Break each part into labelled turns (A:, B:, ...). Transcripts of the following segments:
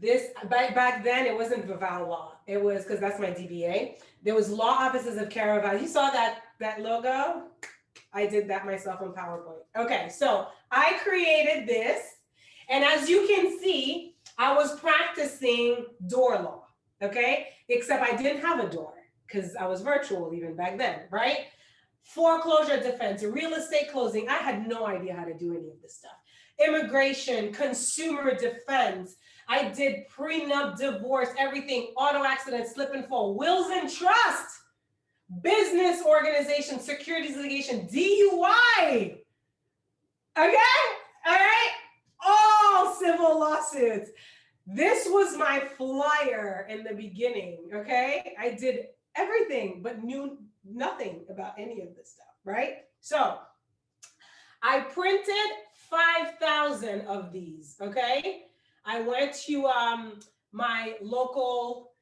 A: This, back then, it wasn't Vival Law. It was, because that's my DBA. There was Law Offices of Caraval. You saw that logo? I did that myself on PowerPoint. Okay, so I created this. And as you can see, I was practicing door law, okay? Except I didn't have a door because I was virtual even back then, right? Foreclosure defense, real estate closing. I had no idea how to do any of this stuff. Immigration, consumer defense. I did prenup, divorce, everything, auto accident, slip and fall, wills and trust, business organization, securities litigation, DUI. Okay, all right, all civil lawsuits. This was my flyer in the beginning, okay? I did everything, but knew nothing about any of this stuff, right? So I printed 5,000 of these, okay? I went to my local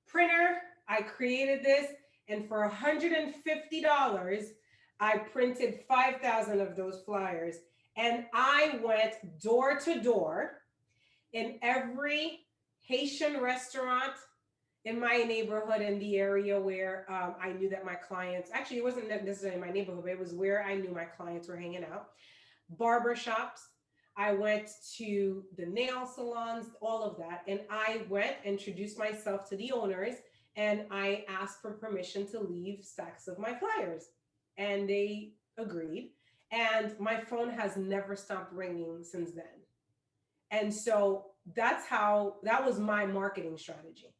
A: printer, I created this, and for $150, I printed 5,000 of those flyers, and I went door to door in every Haitian restaurant in my neighborhood, in the area where I knew that my clients, actually it wasn't necessarily my neighborhood, but it was where I knew my clients were hanging out. Barber shops, I went to the nail salons, all of that. And I went, introduced myself to the owners, and I asked for permission to leave stacks of my flyers. And they agreed. And my phone has never stopped ringing since then. And so that was my marketing strategy.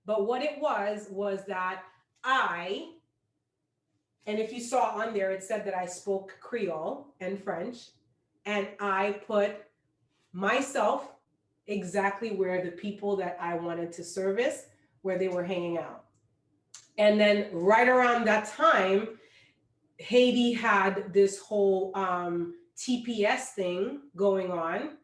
A: But what it was that and if you saw on there, it said that I spoke Creole and French, and I put myself exactly where the people that I wanted to service, where they were hanging out. And then right around that time, Haiti had this whole TPS thing going on.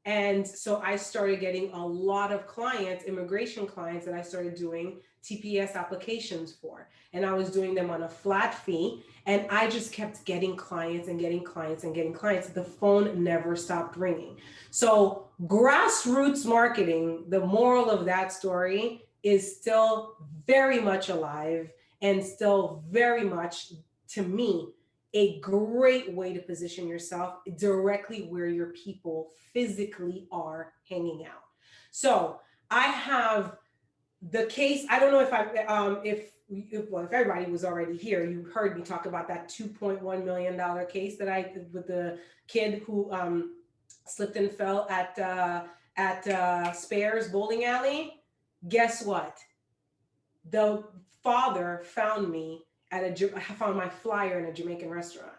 A: And so I started getting a lot of clients, immigration clients, that I started doing TPS applications for. And I was doing them on a flat fee. And I just kept getting clients and getting clients and getting clients. The phone never stopped ringing. So grassroots marketing, the moral of that story is still very much alive and still very much, to me, a great way to position yourself directly where your people physically are hanging out. So I have the case. I don't know if everybody was already here, you heard me talk about that $2.1 million case that I did with the kid who slipped and fell at Spares bowling alley. Guess what? The father found me I found my flyer in a Jamaican restaurant.